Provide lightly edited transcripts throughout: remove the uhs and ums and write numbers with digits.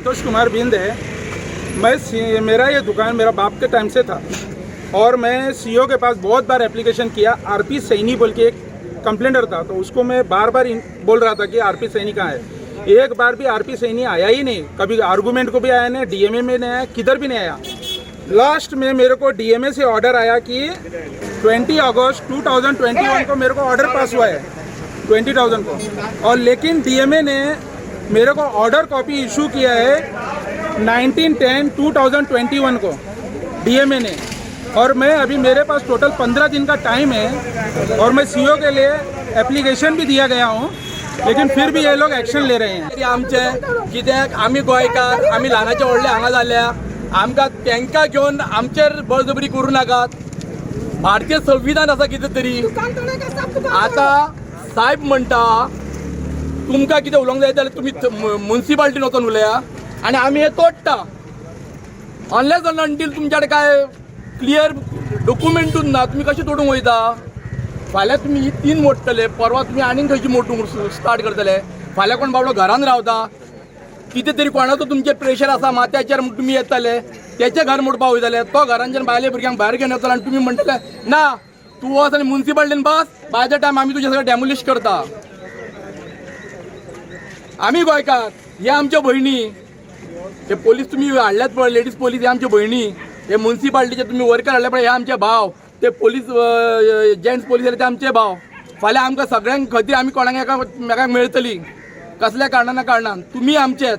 संतोष कुमार बिंद है। मेरा ये दुकान मेरा बाप के टाइम से था और मैं सीईओ के पास बहुत बार एप्लीकेशन किया। आरपी सैनी बोल के एक कंप्लेंटर था, तो उसको मैं बार बार बोल रहा था कि आरपी सैनी कहाँ है। एक बार भी आरपी सैनी आया ही नहीं, कभी आर्गूमेंट को भी आया नहीं, डीएमए में नहीं आया, किधर भी नहीं आया। लास्ट में मेरे को डीएमए से ऑर्डर आया कि 20 अगस्त 2021 को मेरे को ऑर्डर पास हुआ है 20,000 को, और लेकिन डीएमए ने मेरे को ऑर्डर कॉपी इशू किया है 19/10/2021 को डीएमए ने। और मैं अभी मेरे पास टोटल 15 दिन का टाइम है और मैं सीईओ के लिए एप्लीकेशन भी दिया गया हूँ, लेकिन फिर भी ये लोग एक्शन ले रहे हैं। आमचे कित्याक आमी गोंयकार, आमी ल्हानाचे व्हडले हांगा जाल्या, आमकां तांकां घेवन आमचेर बळजबरी करूं नाकात। भारतीय संविधान आसा कितें तरी। आतां साहेब म्हणटा तुमकां कितें उलोवंक जाय जाल्यार तुमी म्युनिसिपालिटीन वचून उलया आनी आमी हें तोडटा। अनलेस अँड अंटील तुमचे कडेन काय क्लियर डॉक्युमेंटूच ना, तुमी कशें तोडूंक वयता। फाल्यां तुमी ही 3 मोडटले, परवा तुमी आनीक खंयची मोडूंक स्टार्ट करतले। फाल्यां कोण बाबडो घरान रावता, कितें तरी कोणाचो तुमचेर प्रेशर आसा माथ्याचेर म्हूण तुमी येतले, तेचें घर मोडपाक वयतले, तो घरांच्यान भायले भुरग्यांक भायर घेवन येतलो आनी तुमी म्हणटले ना तूं वच आनी म्युनिसिपालिटीन बस, बाय द टायम आमी तुजें सगळें डॅमोलिश करता। आमी गोंयकार, हे आमच्यो भयणी, हे पोलीस तुमी हाडल्यात पळय, लेडीज पोलीस हे आमच्यो भयणी, हे म्युनिसिपालिटीचे तुमी वर्कर हाडले पळय हे आमचे भाव, ते पोलीस जेंट्स पोलीस ते आमचे भाव। फाल्यां आमकां सगळ्यांक खातीर आमी कोणाक एकामेकांक मेळटली, कसल्या कारणान तुमी आमचेच,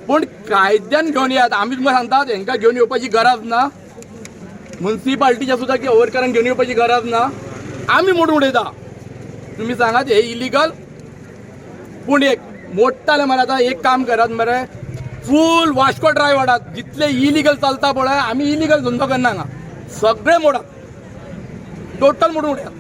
पूण कायद्यान घेवन येयात। आमी तुमकां सांगतात हांकां घेवन येवपाची गरज ना, म्युनिसिपालिटीच्या सुद्दां वर्करांक घेवन येवपाची गरज ना, आमी मोडून उडयता। तुमी सांगात हे इलिगल, पूण एक मोडटाले मरे आतां एक काम करात मरे, फूल वास्को ड्रायव्ह वाडात जितले इलिगल चलता पळय, आमी इलिगल धंदो करना हांगा, सगळे मोडात, टोटल मोडून उडयात।